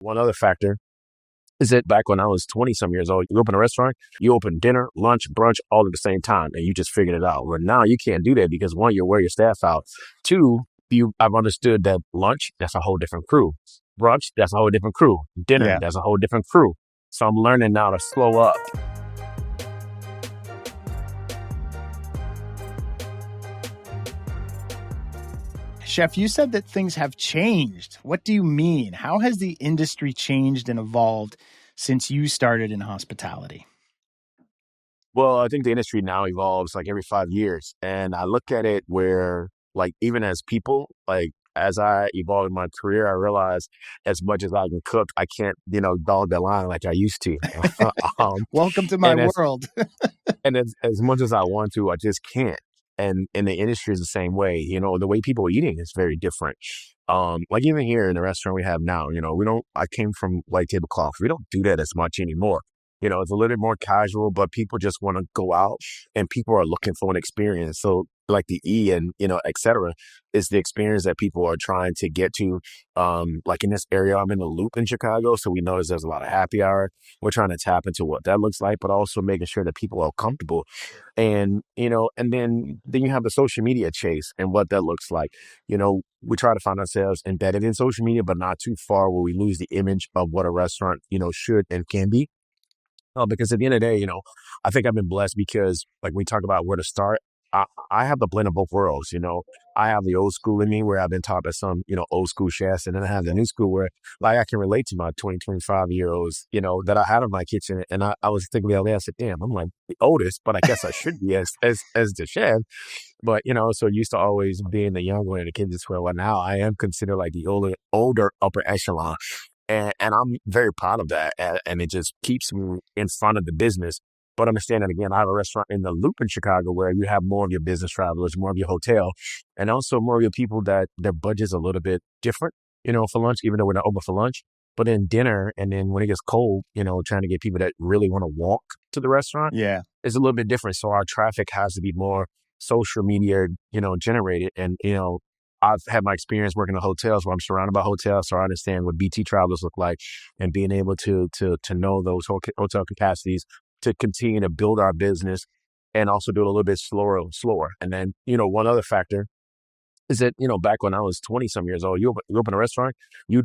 One other factor is that back when I was 20 some years old, you open a restaurant, you open dinner, lunch, brunch, all at the same time, and you just figured it out. Where now you can't do that because one, you wear your staff out. Two, I've understood that lunch, that's a whole different crew. Brunch, that's a whole different crew. Dinner, Yeah. that's a whole different crew. So I'm learning now to slow up. Chef, you said that things have changed. What do you mean? How has the industry changed and evolved since you started in hospitality? Well, I think the industry now evolves like every 5 years. And I look at it where, like, even as people, like, as I evolve in my career, I realize as much as I can cook, I can't, dog the line like I used to. um, Welcome to my and as world. and as much as I want to, I just can't. And the industry is the same way. The way people are eating is very different. Like even here in the restaurant we have now, we don't. I came from white-tablecloth. We don't do that as much anymore. It's a little bit more casual, but people just want to go out, and people are looking for an experience. So like the E and et cetera, is the experience that people are trying to get to. Like in this area, I'm in the Loop in Chicago, so we notice there's a lot of happy hour. We're trying to tap into what that looks like, but also making sure that people are comfortable. And and then you have the social media chase and what that looks like. We try to find ourselves embedded in social media, but not too far where we lose the image of what a restaurant should and can be. Because at the end of the day, I think I've been blessed because, like, we talk about where to start. I have the blend of both worlds. I have the old school in me where I've been taught by some, old school chefs, and then I have the new school where, like, I can relate to my 20, 25-year-olds, that I had in my kitchen. And I was thinking the other day, I said, damn, I'm like the oldest, but I guess I should be as the chef. But, so used to always being the young one in the kitchen where, well, now I am considered like the older upper echelon. And I'm very proud of that. And it just keeps me in front of the business. But understand that, again, I have a restaurant in the Loop in Chicago where you have more of your business travelers, more of your hotel, and also more of your people that their budget's a little bit different, for lunch, even though we're not open for lunch. But then dinner, and then when it gets cold, trying to get people that really want to walk to the restaurant Yeah. is a little bit different. So our traffic has to be more social media, generated. And, I've had my experience working in hotels where I'm surrounded by hotels, so I understand what BT travelers look like, and being able to know those hotel capacities to continue to build our business and also do it a little bit slower. And then, one other factor is that, back when I was 20 some years old, you open a restaurant, you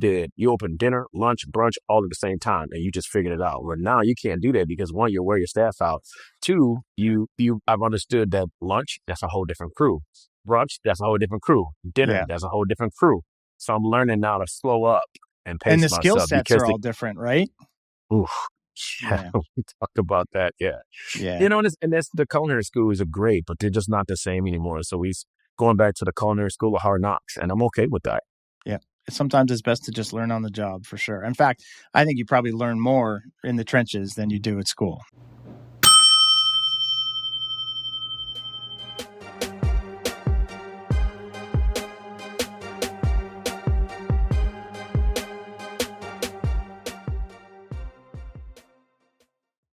open dinner, lunch, brunch, all at the same time, and you just figured it out. Where now you can't do that because one, you wear your staff out. Two, I've understood that lunch, that's a whole different crew. Brunch, that's a whole different crew. Dinner, Yeah. that's a whole different crew. So I'm learning now to slow up and pace And the skill myself sets because are all different, right? oof, Yeah. we talked about that. Yeah. Yeah. And that's the culinary schools are great, but they're just not the same anymore. So we going back to the culinary school of hard knocks, and I'm okay with that. Yeah. Sometimes it's best to just learn on the job, for sure. In fact, I think you probably learn more in the trenches than you do at school.